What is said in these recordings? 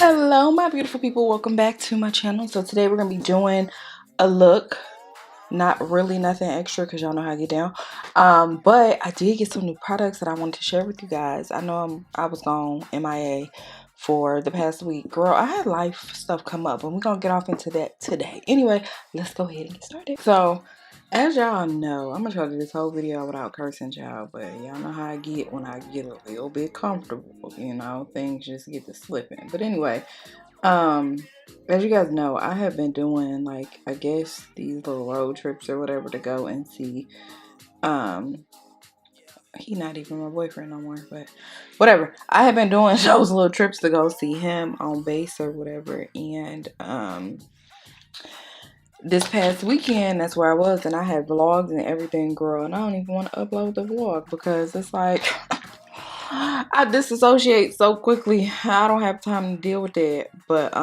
Hello my beautiful people, welcome back to my channel. So today we're gonna be doing a look, not really nothing extra because y'all know how I get down, but I did get some new products that I wanted to share with you guys. I know I was gone MIA for the past week. Girl, I had life stuff come up and we're gonna get off into that today. Anyway, let's go ahead and get started. So as y'all know, I'm gonna try to do this whole video without cursing, y'all, but y'all know how I get when I get a little bit comfortable, you know, things just get to slipping. But anyway, um, as you guys know, I have been doing, like, I guess these little road trips or whatever to go and see, um, he not even my boyfriend no more, but whatever. I have been doing those little trips to go see him on base or whatever, and, this past weekend, that's where I was, and I had vlogs and everything, girl, and I don't even want to upload the vlog because it's like, I disassociate so quickly. I don't have time to deal with that, but,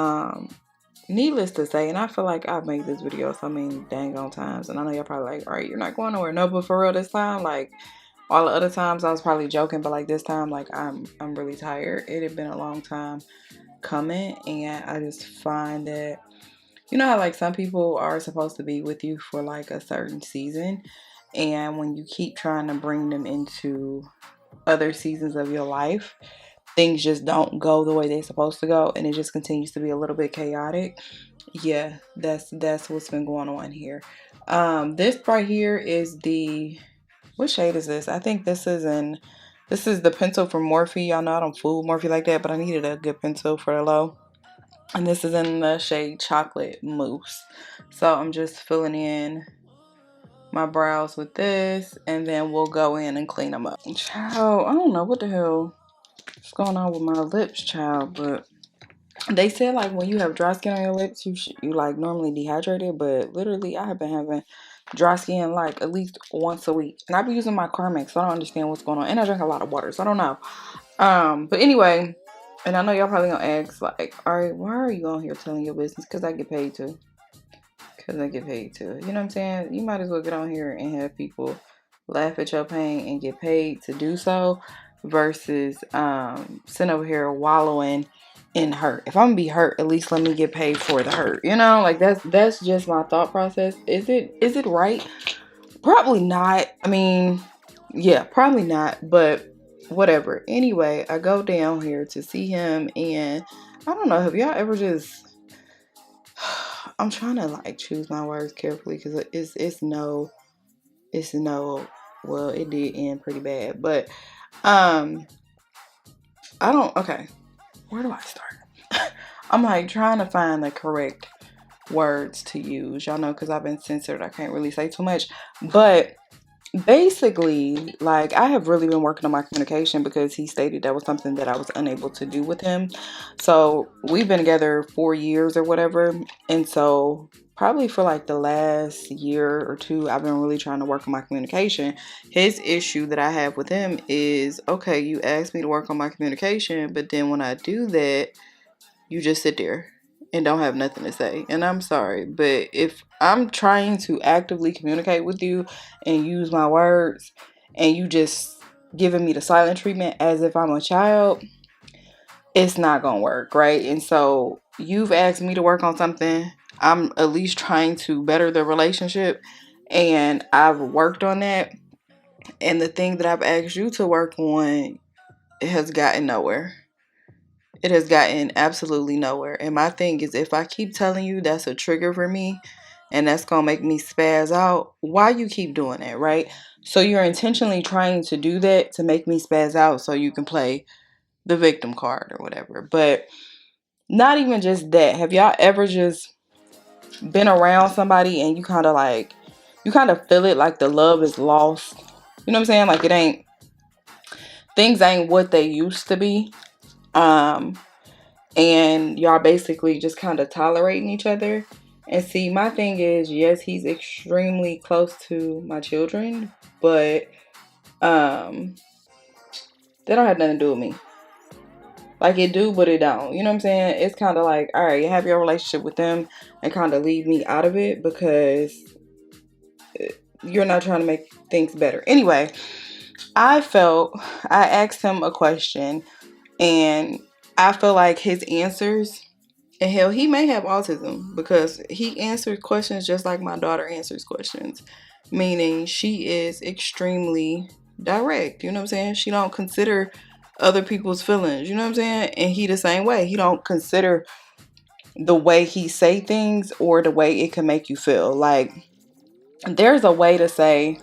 needless to say, and I feel like I've made this video so many dang on times, and I know y'all probably like, alright, you're not going nowhere. No, but for real this time, like, all the other times I was probably joking, but like this time, like, I'm really tired. It had been a long time coming, and I just find that, you know how like some people are supposed to be with you for like a certain season, and when you keep trying to bring them into other seasons of your life, things just don't go the way they're supposed to go, and it just continues to be a little bit chaotic. Yeah, that's what's been going on here. This right here is the, what shade is this? I think this is the pencil from Morphe. Y'all know I don't fool Morphe like that, but I needed a good pencil for the low. And this is in the shade Chocolate Mousse. So I'm just filling in my brows with this, and then we'll go in and clean them up. Child, I don't know what the hell is going on with my lips, child, but they said like when you have dry skin on your lips, you like normally dehydrated, but literally I have been having dry skin like at least once a week, and I be using my Carmex, so I don't understand what's going on, and I drink a lot of water, so I don't know. But anyway, and I know y'all probably gonna ask like, all right, why are you on here telling your business? Because I get paid to. Because I get paid to. You know what I'm saying? You might as well get on here and have people laugh at your pain and get paid to do so versus sitting over here wallowing in hurt. If I'm gonna be hurt, at least let me get paid for the hurt. You know, like that's just my thought process. Is it right? Probably not. I mean, yeah, probably not, but whatever. Anyway, I go down here to see him, and I don't know, have y'all ever just, I'm trying to like choose my words carefully because it's no, well, it did end pretty bad, but um I don't, okay, where do I start? I'm like trying to find the correct words to use, y'all know, because I've been censored, I can't really say too much, but basically, like, I have really been working on my communication because he stated that was something that I was unable to do with him. So we've been together 4 years or whatever, and so probably for like the last year or two, I've been really trying to work on my communication. His issue that I have with him is, okay, you asked me to work on my communication, but then when I do that, you just sit there and don't have nothing to say. And I'm sorry, but if I'm trying to actively communicate with you and use my words, and you just giving me the silent treatment as if I'm a child, it's not gonna work, right? And so you've asked me to work on something. I'm at least trying to better the relationship, and I've worked on that. And the thing that I've asked you to work on, it has gotten nowhere. It has gotten absolutely nowhere. And my thing is, if I keep telling you that's a trigger for me and that's going to make me spaz out, why you keep doing that, right? So you're intentionally trying to do that to make me spaz out so you can play the victim card or whatever. But not even just that. Have y'all ever just been around somebody and you kind of feel it like the love is lost? You know what I'm saying? Like things ain't what they used to be. And y'all basically just kind of tolerating each other. And see, my thing is, yes, he's extremely close to my children, but they don't have nothing to do with me. Like, it do, but it don't. You know what I'm saying? It's kind of like, all right, you have your relationship with them and kind of leave me out of it because you're not trying to make things better. Anyway, I asked him a question, and I feel like his answers, and hell, he may have autism because he answers questions just like my daughter answers questions. Meaning she is extremely direct. You know what I'm saying? She don't consider other people's feelings. You know what I'm saying? And he the same way. He don't consider the way he say things or the way it can make you feel. Like there's a way to say,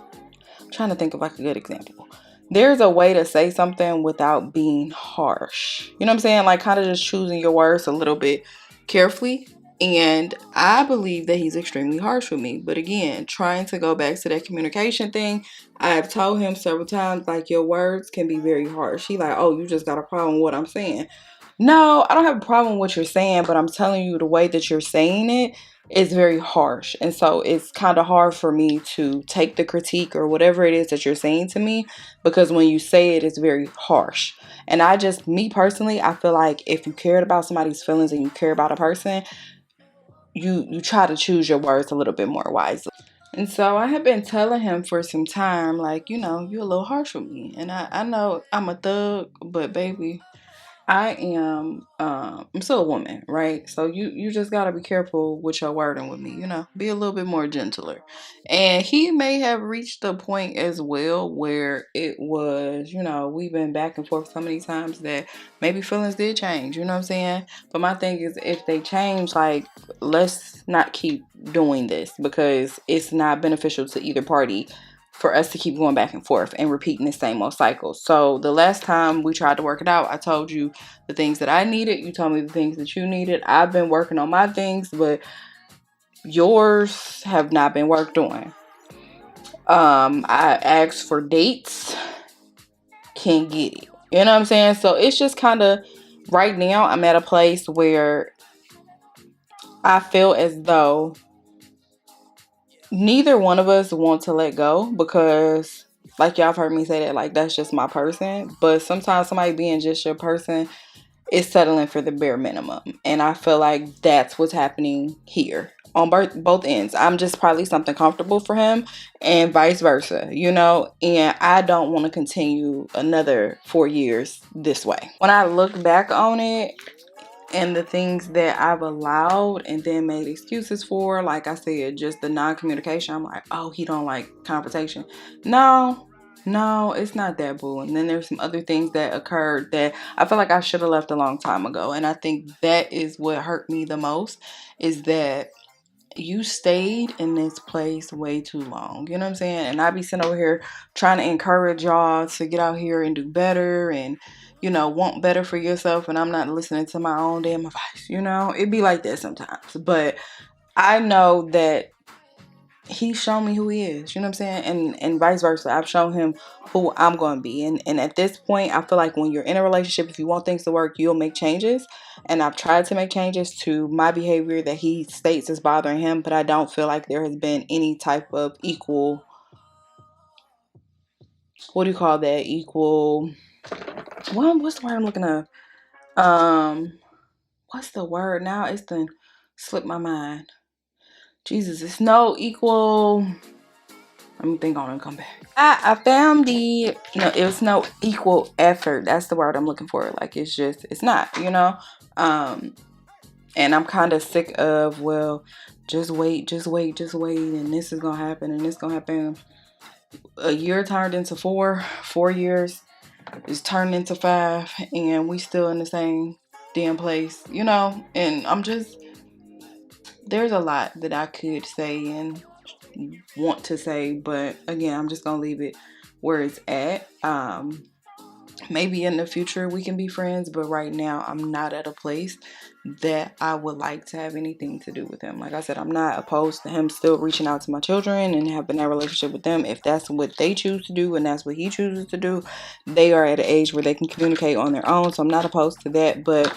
I'm trying to think of like a good example. There's a way to say something without being harsh. You know what I'm saying? Like kind of just choosing your words a little bit carefully. And I believe that he's extremely harsh with me. But again, trying to go back to that communication thing, I've told him several times, like, your words can be very harsh. He like, oh, you just got a problem with what I'm saying. No, I don't have a problem with what you're saying, but I'm telling you the way that you're saying it is very harsh. And so it's kind of hard for me to take the critique or whatever it is that you're saying to me because when you say it, it's very harsh. And me personally, I feel like if you cared about somebody's feelings and you care about a person, you try to choose your words a little bit more wisely. And so I have been telling him for some time, like, you're a little harsh with me. And I know I'm a thug, but baby, I'm still a woman, right? So you just gotta be careful with your wording with me, be a little bit more gentler. And he may have reached a point as well where it was, we've been back and forth so many times that maybe feelings did change, you know what I'm saying? But my thing is, if they change, like, let's not keep doing this because it's not beneficial to either party for us to keep going back and forth and repeating the same old cycle. So the last time we tried to work it out, I told you the things that I needed. You told me the things that you needed. I've been working on my things, but yours have not been worked on. I asked for dates, can't get it. You know what I'm saying? So it's just kind of, right now I'm at a place where I feel as though neither one of us want to let go because, like, y'all have heard me say that, like, that's just my person. But sometimes somebody being just your person is settling for the bare minimum. And I feel like that's what's happening here on both ends. I'm just probably something comfortable for him and vice versa, and I don't want to continue another 4 years this way. When I look back on it, and the things that I've allowed and then made excuses for, like I said, just the non-communication. I'm like, oh, he don't like confrontation. No, it's not that, boo. And then there's some other things that occurred that I feel like I should have left a long time ago. And I think that is what hurt me the most, is that you stayed in this place way too long. You know what I'm saying? And I be sitting over here trying to encourage y'all to get out here and do better and, want better for yourself. And I'm not listening to my own damn advice. It'd be like that sometimes. But I know that he's shown me who he is, you know what I'm saying? And vice versa. I've shown him who I'm going to be. And at this point, I feel like when you're in a relationship, if you want things to work, you'll make changes. And I've tried to make changes to my behavior that he states is bothering him, but I don't feel like there has been any type of equal, what do you call that? Equal, well, what's the word I'm looking at? What's the word now? It's done slipped my mind. Jesus, it's no equal. Let me think on and come back. I found it was no equal effort. That's the word I'm looking for. Like, it's not, and I'm kind of sick of, well, just wait, and this is going to happen, and this is going to happen. A year turned into 4 years is turned into 5, and we still in the same damn place, and there's a lot that I could say and want to say, but again, I'm just gonna leave it where it's at. Maybe in the future we can be friends, but right now I'm not at a place that I would like to have anything to do with him. Like I said, I'm not opposed to him still reaching out to my children and having that relationship with them. If that's what they choose to do and that's what he chooses to do, they are at an age where they can communicate on their own, so I'm not opposed to that. But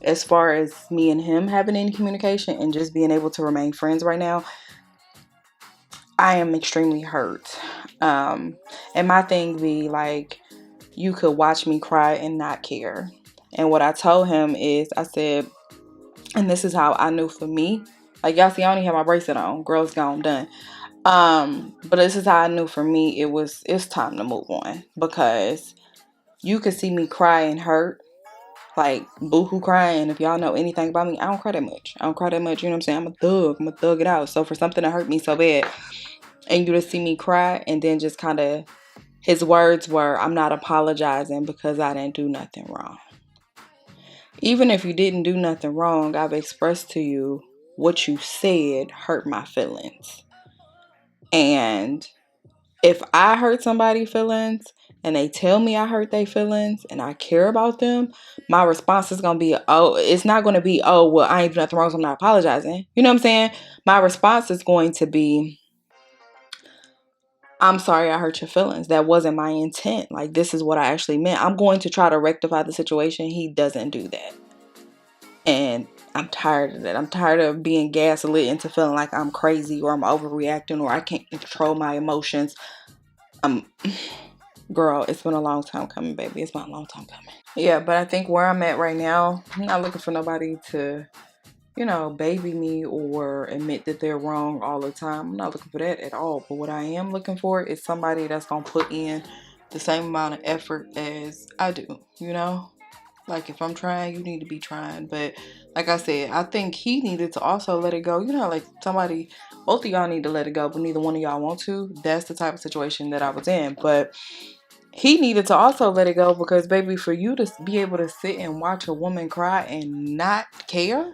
as far as me and him having any communication and just being able to remain friends right now, I am extremely hurt. And my thing be like, you could watch me cry and not care. And what I told him is, I said, and this is how I knew for me. Like, y'all see, I only have my bracelet on. Girl's gone, done. But this is how I knew for me it's time to move on. Because you could see me cry and hurt. like boohoo crying. If y'all know anything about me, I don't cry that much. I don't cry that much. You know what I'm saying? I'm a thug. I'm a thug it out. So for something to hurt me so bad, and you to see me cry, and then just kind of, his words were, I'm not apologizing because I didn't do nothing wrong. Even if you didn't do nothing wrong, I've expressed to you what you said hurt my feelings. And if I hurt somebody's feelings and they tell me I hurt their feelings and I care about them, my response is going to be, oh, it's not going to be, oh, well, I ain't do nothing wrong, so I'm not apologizing. You know what I'm saying? My response is going to be, I'm sorry I hurt your feelings. That wasn't my intent. Like, this is what I actually meant. I'm going to try to rectify the situation. He doesn't do that. And I'm tired of that. I'm tired of being gaslit into feeling like I'm crazy or I'm overreacting or I can't control my emotions. Girl, it's been a long time coming, baby. It's been a long time coming. Yeah, but I think where I'm at right now, I'm not looking for nobody to, baby me or admit that they're wrong all the time. I'm not looking for that at all. But what I am looking for is somebody that's going to put in the same amount of effort as I do, Like, if I'm trying, you need to be trying. But like I said, I think he needed to also let it go. Like both of y'all need to let it go, but neither one of y'all want to. That's the type of situation that I was in. But he needed to also let it go because, baby, for you to be able to sit and watch a woman cry and not care,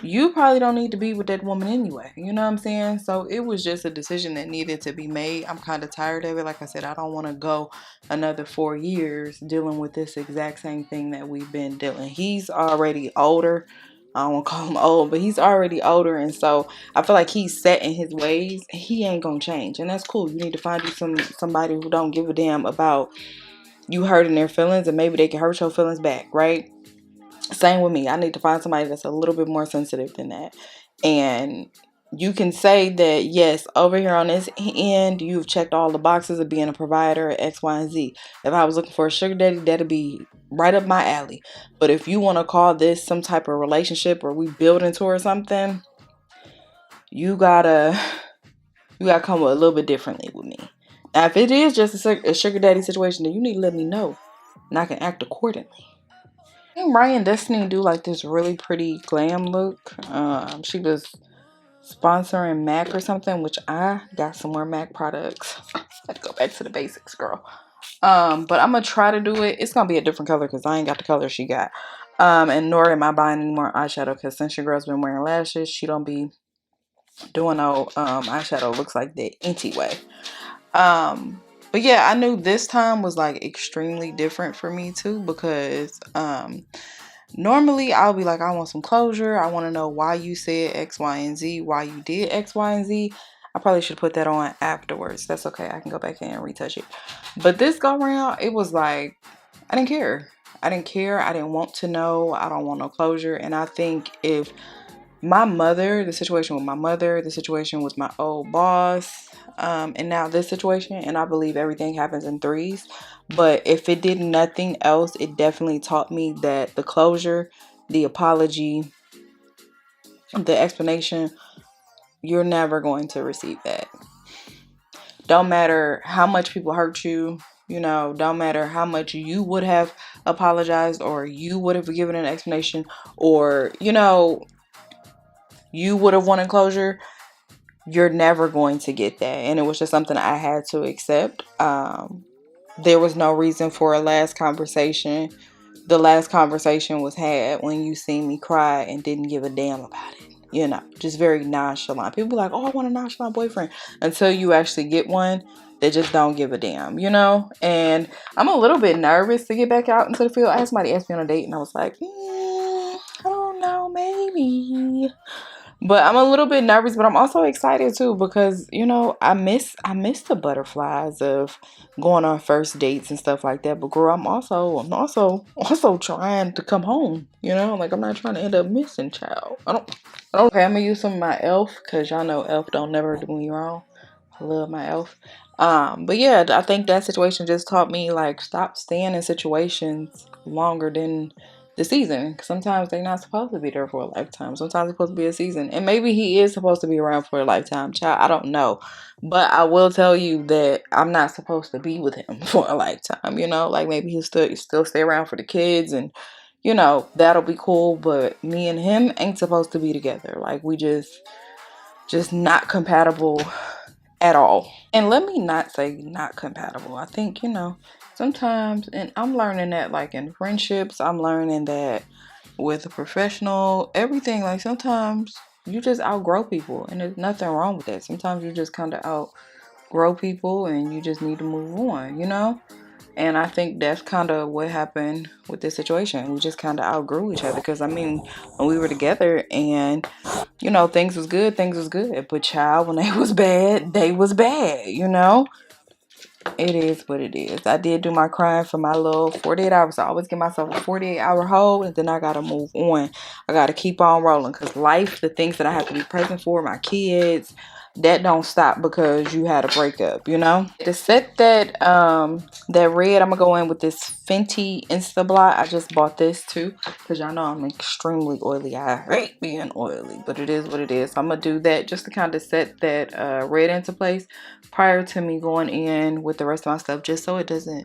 you probably don't need to be with that woman anyway. You know what I'm saying? So it was just a decision that needed to be made. I'm kind of tired of it. Like I said, I don't want to go another 4 years dealing with this exact same thing that we've been dealing. He's already older. I don't want to call him old, but he's already older. And so I feel like he's set in his ways. He ain't going to change. And that's cool. You need to find you somebody who don't give a damn about you hurting their feelings, and maybe they can hurt your feelings back, right? Same with me. I need to find somebody that's a little bit more sensitive than that. And you can say that, yes, over here on this end, you've checked all the boxes of being a provider at X, Y, and Z. If I was looking for a sugar daddy, that'd be right up my alley. But if you want to call this some type of relationship or we building towards something, you gotta come a little bit differently with me. Now, if it is just a sugar daddy situation, then you need to let me know, and I can act accordingly. Ryan Destiny do like this really pretty glam look. She was sponsoring MAC or something, which I got some more MAC products. I had to go back to the basics, girl. But I'm gonna try to do it. It's gonna be a different color because I ain't got the color she got. And nor am I buying any more eyeshadow because since your girl's been wearing lashes, she don't be doing no eyeshadow looks like that anyway. But yeah, I knew this time was like extremely different for me too because normally I'll be like, I want some closure. I want to know why you said X, Y, and Z, why you did X, Y, and Z. I probably should put that on afterwards. That's okay. I can go back in and retouch it. But this go around, it was like, I didn't care. I didn't care. I didn't want to know. I don't want no closure. And I think if the situation with my mother, the situation with my old boss, and now this situation, and I believe everything happens in threes. But if it did nothing else, it definitely taught me that the closure, the apology, the explanation, you're never going to receive that. Don't matter how much people hurt you, don't matter how much you would have apologized or you would have given an explanation or, you would have wanted closure. You're never going to get that. And it was just something I had to accept. There was no reason for a last conversation. The last conversation was had when you seen me cry and didn't give a damn about it. Just very nonchalant. People be like, oh, I want a nonchalant boyfriend. Until you actually get one, they just don't give a damn, And I'm a little bit nervous to get back out into the field. I had somebody ask me on a date and I was like, I don't know, maybe. But I'm a little bit nervous, but I'm also excited too because I miss the butterflies of going on first dates and stuff like that. But girl, I'm also trying to come home. Like I'm not trying to end up missing, child. I don't. Okay, I'm gonna use some of my Elf because y'all know Elf don't never do me wrong. I love my Elf. But yeah, I think that situation just taught me like stop staying in situations longer than the season. Sometimes they're not supposed to be there for a lifetime. Sometimes it's supposed to be a season. And maybe he is supposed to be around for a lifetime. Child, I don't know. But I will tell you that I'm not supposed to be with him for a lifetime, you know? Like, maybe he'll still stay around for the kids and, you know, that'll be cool. But me and him ain't supposed to be together. Like, we just not compatible at all. And let me not say not compatible. I think, you know, sometimes, and I'm learning that like in friendships, I'm learning that with a professional, everything, like sometimes you just outgrow people and there's nothing wrong with that. Sometimes you just kind of outgrow people and you just need to move on, you know? And I think that's kind of what happened with this situation. We just kind of outgrew each other because, I mean, when we were together and, you know, things was good. But child, when they was bad, you know? It is what it is. I did do my crying for my little 48 hours. I always give myself a 48-hour hold and then I got to move on. I got to keep on rolling because life, the things that I have to be present for, my kids, that don't stop because you had a breakup, you know? To set that that red, I'm gonna go in with this Fenty Insta Blot. I just bought this too because y'all know I'm extremely oily. I hate being oily, but it is what it is. So I'm gonna do that just to kind of set that red into place prior to me going in with the rest of my stuff, just so it doesn't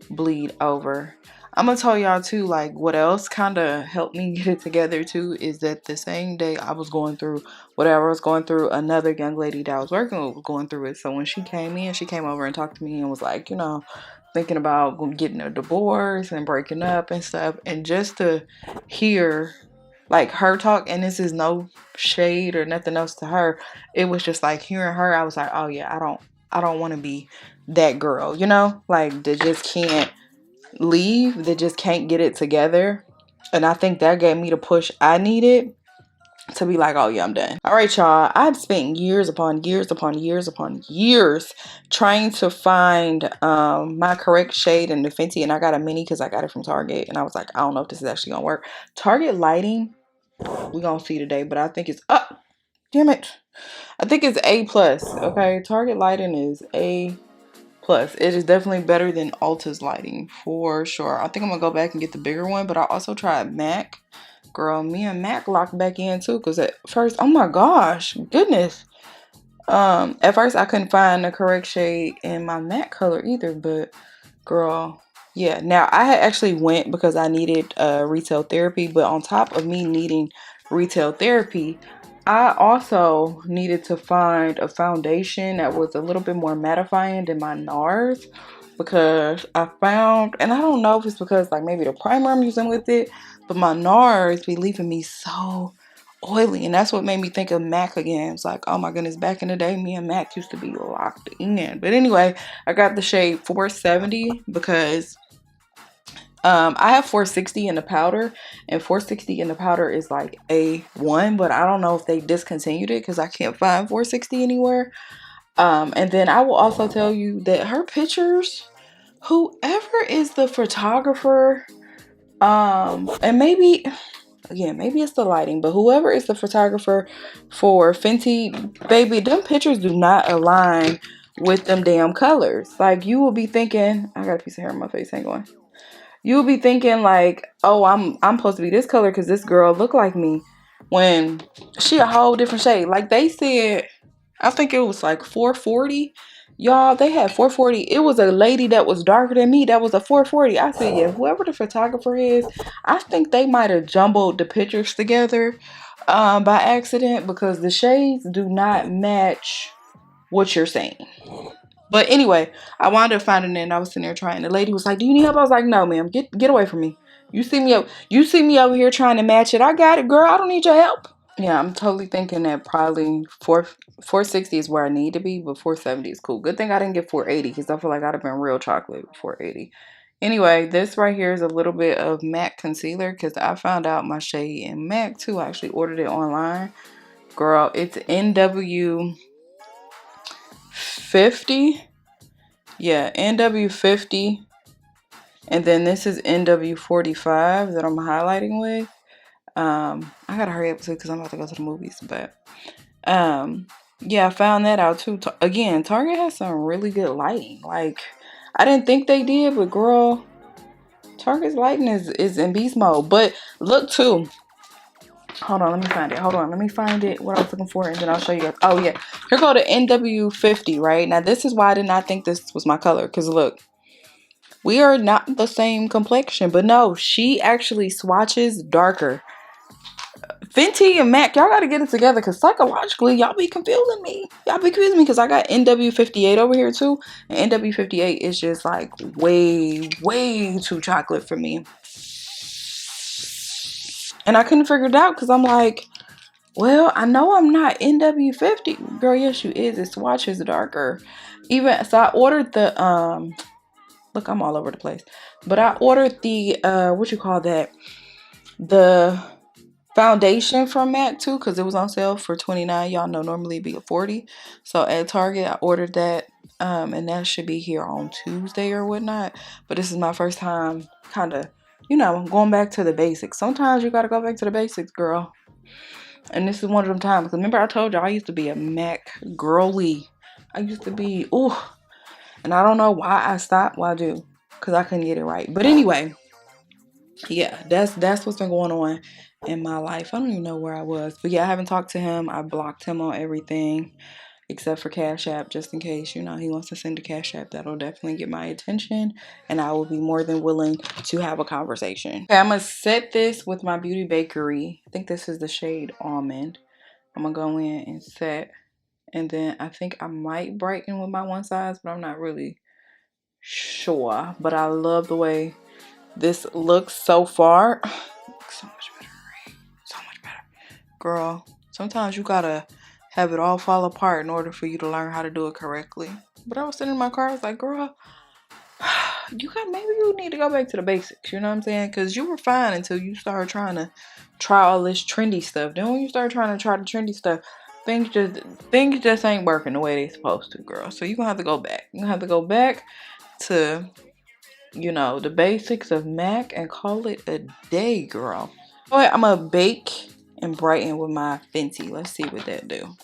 bleed over. I'm gonna tell y'all too, like, what else kind of helped me get it together too is that the same day I was going through whatever I was going through, another young lady that I was working with was going through it. So when she came in, she came over and talked to me and was like, you know, thinking about getting a divorce and breaking up and stuff. And just to hear like her talk, and this is no shade or nothing else to her, it was just like hearing her, I was like, oh yeah, I don't want to be that girl, you know, like that just can't leave, that just can't get it together. And I think that gave me the push I needed to be like, oh yeah, I'm done. All right, y'all, I've spent years upon years upon years upon years trying to find my correct shade in the Fenty, and I got a mini because I got it from Target, and I was like, I don't know if this is actually gonna work. Target lighting, we're gonna see today, but I think it's damn it, I think it's A plus. Okay, Target lighting is A plus. It is definitely better than Ulta's lighting for sure. I think I'm gonna go back and get the bigger one, but I also tried MAC. Girl, me and MAC locked back in too, because at first, oh my gosh, goodness. At first I couldn't find the correct shade in my MAC color either, but girl, yeah. Now I had actually went because I needed retail therapy, but on top of me needing retail therapy, I also needed to find a foundation that was a little bit more mattifying than my NARS, because I found, and I don't know if it's because like maybe the primer I'm using with it, but my NARS be leaving me so oily, and that's what made me think of MAC again. It's like, oh my goodness, back in the day, me and MAC used to be locked in. But anyway, I got the shade 470 because I have 460 in the powder, and 460 in the powder is like A1, but I don't know if they discontinued it because I can't find 460 anywhere. And then I will also tell you that her pictures, whoever is the photographer, and maybe, again, maybe it's the lighting, but whoever is the photographer for Fenty, baby, them pictures do not align with them damn colors. Like, you will be thinking, I got a piece of hair on my face, hang on. You'll be thinking like, oh, I'm supposed to be this color because this girl look like me, when she a whole different shade. Like they said, I think it was like 440. Y'all, they had 440. It was a lady that was darker than me that was a 440. I said, yeah, whoever the photographer is, I think they might have jumbled the pictures together by accident, because the shades do not match what you're saying. But anyway, I wound up finding it and I was sitting there trying. The lady was like, do you need help? I was like, no, ma'am, get away from me. You see me over here trying to match it. I got it, girl. I don't need your help. Yeah, I'm totally thinking that probably 460 is where I need to be, but 470 is cool. Good thing I didn't get 480 because I feel like I'd have been real chocolate with 480. Anyway, this right here is a little bit of MAC concealer because I found out my shade in MAC too. I actually ordered it online. Girl, it's NW 50. Yeah, NW 50. And then this is NW 45 that I'm highlighting with. I gotta hurry up too because I'm about to go to the movies. But yeah, I found that out too. Again, Target has some really good lighting. Like, I didn't think they did, but girl, Target's lighting is in beast mode. But look too. Hold on, let me find it. Hold on, let me find it. What I was looking for, and then I'll show you guys. Oh yeah, here go the NW50. Right now, this is why I did not think this was my color. Cause look, we are not the same complexion. But no, she actually swatches darker. Fenty and MAC, y'all gotta get it together because psychologically, y'all be confusing me. Y'all be confusing me because I got NW58 over here too. And NW58 is just like way, way too chocolate for me. And I couldn't figure it out because I'm like, well, I know I'm not NW50. Girl, yes, you is. It swatches darker. Even, so I ordered the, look, I'm all over the place. But I ordered the, what you call that? The foundation from MAC too, because it was on sale for $29. Y'all know normally it'd be $40. So at Target I ordered that, and that should be here on Tuesday or whatnot. But this is my first time kind of, you know, going back to the basics. Sometimes you gotta go back to the basics, girl. And this is one of them times. Because remember I told you I used to be a MAC girly. I used to be, ooh. And I don't know why I stopped. Well, I do. Because I couldn't get it right. But anyway, yeah, that's what's been going on in my life. I don't even know where I was. But yeah, I haven't talked to him. I blocked him on everything except for Cash App, just in case, you know, he wants to send a Cash App. That'll definitely get my attention. And I will be more than willing to have a conversation. Okay, I'm going to set this with my Beauty Bakery. I think this is the shade Almond. I'm going to go in and set. And then I think I might brighten with my one size, but I'm not really sure. But I love the way this looks so far. So much better, right? So much better. Girl, sometimes you gotta have it all fall apart in order for you to learn how to do it correctly. But I was sitting in my car, I was like, girl, maybe you need to go back to the basics, you know what I'm saying? Because you were fine until you started trying to try all this trendy stuff. Then when you start trying to try the trendy stuff, things just ain't working the way they supposed to, girl. So you're gonna have to go back. You're gonna have to go back to, you know, the basics of MAC and call it a day, girl. All right, I'm gonna bake and brighten with my Fenty. Let's see what that do.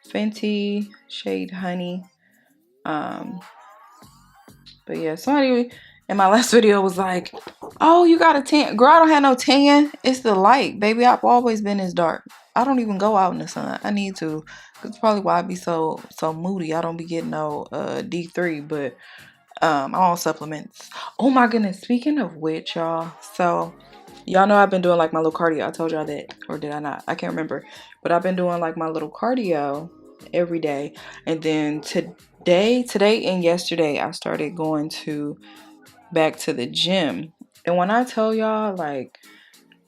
Fenty shade Honey. But yeah, somebody in my last video was like, oh, you got a tan. Girl, I don't have no tan. It's the light, baby. I've always been this dark. I don't even go out in the sun. I need to. That's probably why I be so moody. I don't be getting no D3, but I'm on supplements. Oh my goodness. Speaking of which, y'all. So y'all know I've been doing like my little cardio. I told y'all that, or did I not? I can't remember. But I've been doing like my little cardio every day. And then today and yesterday, I started going back to the gym. And when I tell y'all, like,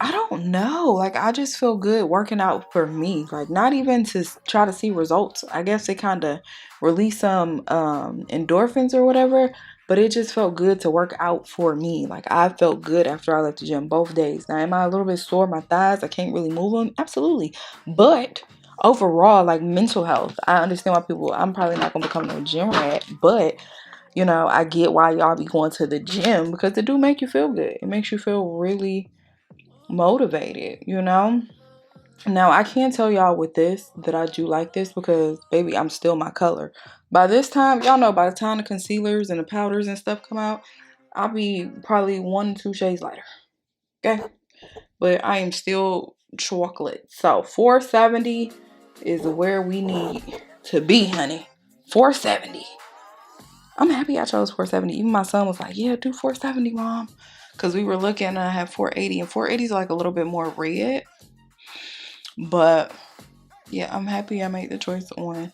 I don't know, like, I just feel good working out for me. Like, not even to try to see results. I guess it kind of released some endorphins or whatever. But it just felt good to work out for me. Like, I felt good after I left the gym both days. Now, am I a little bit sore? My thighs, I can't really move them. Absolutely. But overall, like, mental health, I understand why I'm probably not going to become no gym rat. But, you know, I get why y'all be going to the gym because it do make you feel good. It makes you feel really motivated, you know? Now, I can't tell y'all with this that I do like this because, baby, I'm still my color. By this time, y'all know, by the time the concealers and the powders and stuff come out, I'll be probably 1 or 2 shades lighter. Okay? But I am still chocolate. So, 470 is where we need to be, honey. 470. I'm happy I chose 470. Even my son was like, yeah, do 470, Mom. Because we were looking and I have 480. And 480 is like a little bit more red. But yeah, I'm happy I made the choice on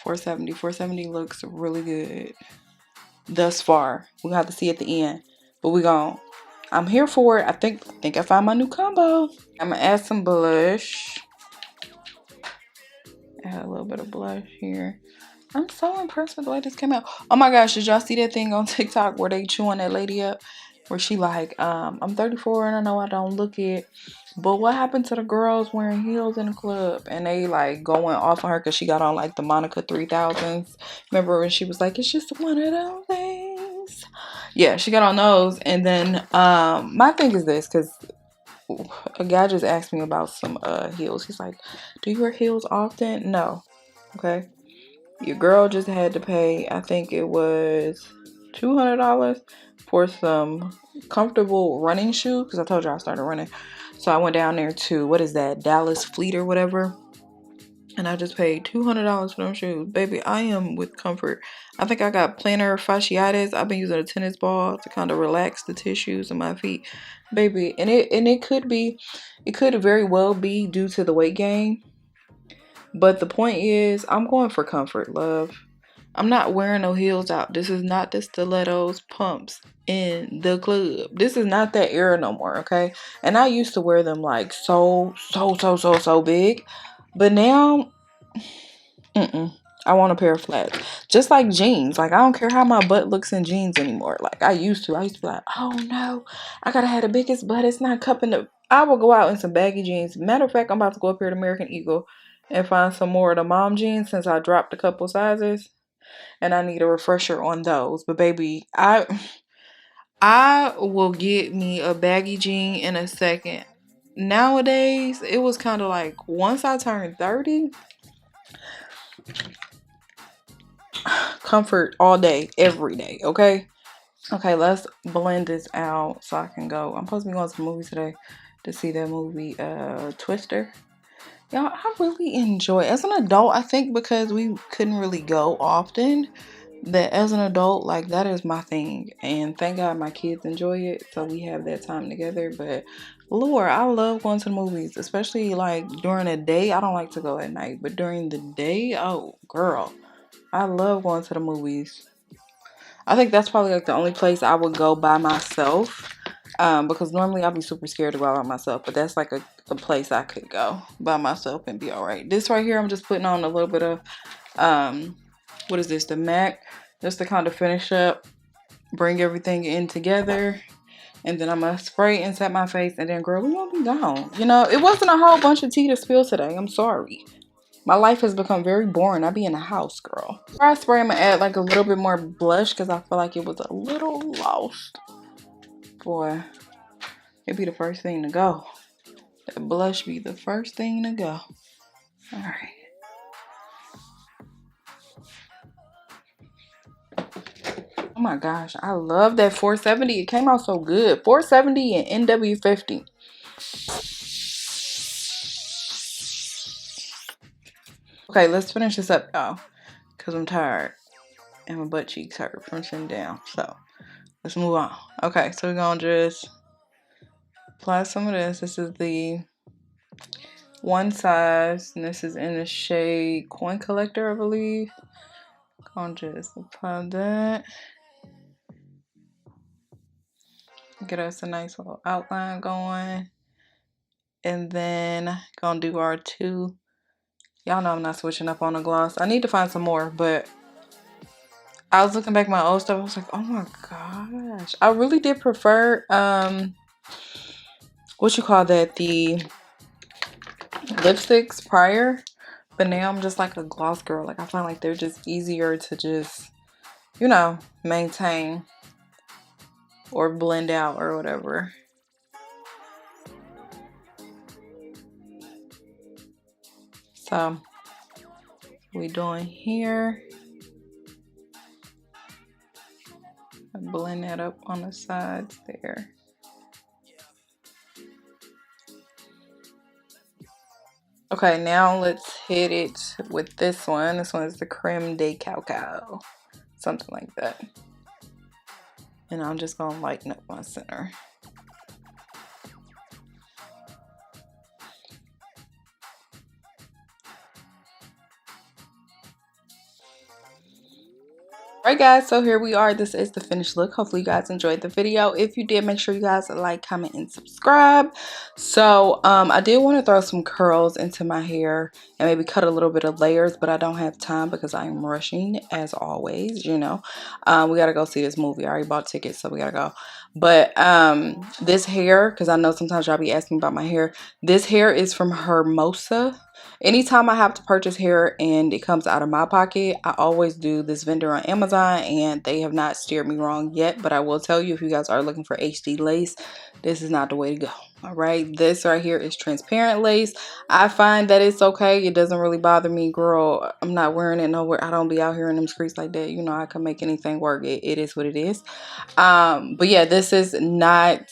470. 470 looks really good thus far. We'll have to see at the end. But I'm here for it. I think I found my new combo. I'm gonna add some blush. Add a little bit of blush here. I'm so impressed with the way this came out. Oh my gosh, did y'all see that thing on TikTok where they chewing that lady up? Where she like, I'm 34 and I know I don't look it. But what happened to the girls wearing heels in the club? And they like going off on her because she got on like the Monica 3000s. Remember when she was like, it's just one of those things. Yeah, she got on those. And then my thing is this, because a guy just asked me about some heels. He's like, do you wear heels often? No. Okay. Your girl just had to pay, I think it was $200 for some comfortable running shoes, because I told you I started running. So I went down there to, what is that, Dallas Fleet or whatever, and I just paid $200 for them shoes. Baby, I am with comfort. I think I got plantar fasciitis. I've been using a tennis ball to kind of relax the tissues in my feet, baby. And it could be, it could very well be due to the weight gain. But the point is, I'm going for comfort, love. I'm not wearing no heels out. This is not the stilettos pumps in the club. This is not that era no more, okay? And I used to wear them like so big. But now, I want a pair of flats. Just like jeans. Like, I don't care how my butt looks in jeans anymore. Like, I used to. I used to be like, oh no, I gotta have the biggest butt. It's not cupping the... I will go out in some baggy jeans. Matter of fact, I'm about to go up here to American Eagle and find some more of the mom jeans since I dropped a couple sizes. And I need a refresher on those. But baby, I will get me a baggy jean in a second. Nowadays, it was kind of like once I turned 30, comfort all day, every day, okay? Okay, let's blend this out so I can go. I'm supposed to be going to the movies today to see that movie, Twister. Y'all, I really enjoy it. As an adult, I think because we couldn't really go often, that as an adult, like, that is my thing. And thank God my kids enjoy it, so we have that time together. But Lord, I love going to the movies, especially like during the day. I don't like to go at night, but during the day, oh girl, I love going to the movies. I think that's probably like the only place I would go by myself. Because normally I'll be super scared to go out by myself, but that's like a place I could go by myself and be all right. This right here, I'm just putting on a little bit of, what is this, the MAC, just to kind of finish up, bring everything in together, and then I'm gonna spray inside my face, and then girl, we gonna be gone. You know, it wasn't a whole bunch of tea to spill today. I'm sorry. My life has become very boring. I be in the house, girl. Before I spray, I'm gonna add like a little bit more blush because I feel like it was a little lost. Boy, it'd be the first thing to go. That blush be the first thing to go. Alright. Oh my gosh, I love that 470. It came out so good. 470 and NW50. Okay, let's finish this up, y'all. Because I'm tired. And my butt cheeks hurt from sitting down. So, let's move on. Okay, so we're going to just apply some of this. This is the one size, and this is in the shade Coin Collector, I believe. Gonna just apply that. Get us a nice little outline going. And then gonna do our two. Y'all know I'm not switching up on the gloss. I need to find some more, but I was looking back at my old stuff. I was like, oh my gosh. I really did prefer, what you call that? The lipsticks prior. But now I'm just like a gloss girl. Like, I find like they're just easier to just, you know, maintain or blend out or whatever. So, we doing here. I blend that up on the sides there. Okay, now let's hit it with this one. This one is the Creme de Cacao. Something like that. And I'm just gonna lighten up my center. Alright guys, so here we are. This is the finished look. Hopefully you guys enjoyed the video. If you did, make sure you guys like, comment, and subscribe. So I did want to throw some curls into my hair and maybe cut a little bit of layers, but I don't have time because I am rushing as always, you know. We gotta go see this movie. I already bought tickets, so we gotta go. But this hair, because I know sometimes y'all be asking about my hair, this hair is from Hermosa. Anytime I have to purchase hair and it comes out of my pocket, I always do this vendor on Amazon, and they have not steered me wrong yet. But I will tell you, if you guys are looking for HD lace, this is not the way to go. All right, this right here is transparent lace. I find that it's okay. It doesn't really bother me, girl. I'm not wearing it nowhere. I don't be out here in them streets like that. You know, I can make anything work. It is what it is. But yeah, this is not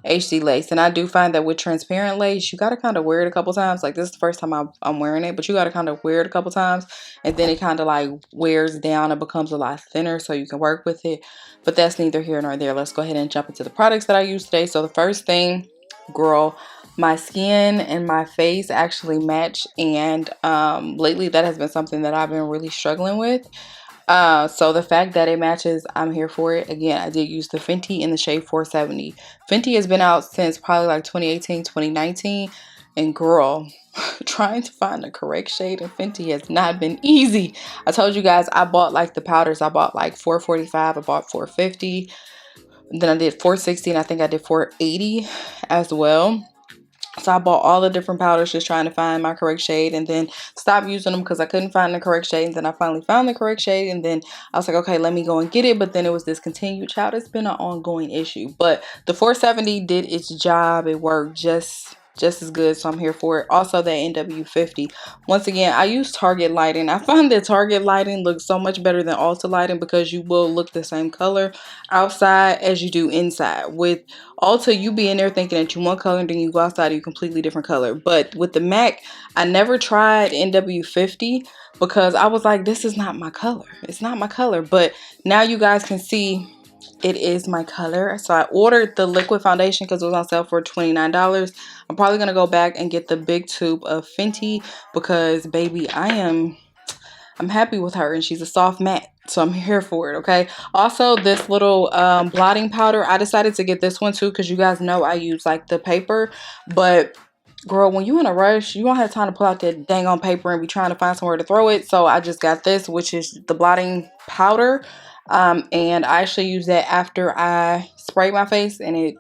HD lace, and I do find that with transparent lace, you got to kind of wear it a couple times. Like, this is the first time I'm wearing it, but you got to kind of wear it a couple times, and then it kind of like wears down and becomes a lot thinner, so you can work with it. But that's neither here nor there. Let's go ahead and jump into the products that I use today. So the first thing, girl, my skin and my face actually match, and lately that has been something that I've been really struggling with. So the fact that it matches, I'm here for it. Again, I did use the Fenty in the shade 470. Fenty has been out since probably like 2018, 2019. And girl, trying to find the correct shade of Fenty has not been easy. I told you guys I bought like the powders. I bought like 445. I bought 450. Then I did 460, and I think I did 480 as well. So I bought all the different powders just trying to find my correct shade, and then stopped using them because I couldn't find the correct shade. And then I finally found the correct shade, and then I was like, okay, let me go and get it. But then it was discontinued. Child, it's been an ongoing issue. But the 470 did its job. It worked just as good, so I'm here for it. Also, that NW50. Once again, I use Target lighting. I find that Target lighting looks so much better than Ulta lighting because you will look the same color outside as you do inside. With Ulta, you be in there thinking that you one color, and then you go outside and you completely different color. But with the MAC, I never tried NW50 because I was like, this is not my color. It's not my color. But now you guys can see it is my color. So I ordered the liquid foundation because it was on sale for $29. I'm probably going to go back and get the big tube of Fenty because, baby, I'm happy with her, and she's a soft matte, so I'm here for it. Okay, also this little blotting powder, I decided to get this one too because you guys know I use like the paper, but girl, when you in a rush, you don't have time to pull out that dang on paper and be trying to find somewhere to throw it. So I just got this, which is the blotting powder, and I actually use that after I spray my face, and it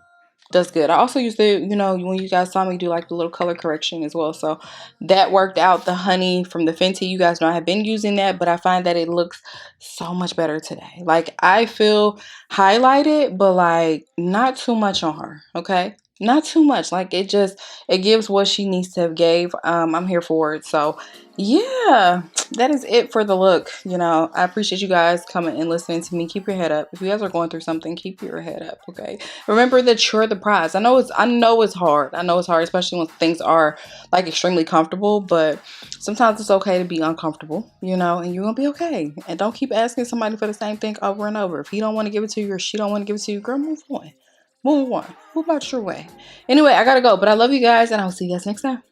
does good. I also use the, you know, when you guys saw me do like the little color correction as well, so that worked out. The honey from the Fenty, you guys know I have been using that, but I find that it looks so much better today. Like, I feel highlighted, but like not too much on her. Okay, not too much. Like, it gives what she needs to have gave. I'm here for it. So yeah, that is it for the look. You know, I appreciate you guys coming and listening to me. Keep your head up. If you guys are going through something, keep your head up. Okay, remember that you're the prize. I know it's hard. I know it's hard, especially when things are like extremely comfortable, but sometimes it's okay to be uncomfortable, you know, and you're gonna be okay. And don't keep asking somebody for the same thing over and over. If he don't want to give it to you, or she don't want to give it to you, girl, move on. Move on. Move about your way. Anyway, I gotta go, but I love you guys, and I'll see you guys next time.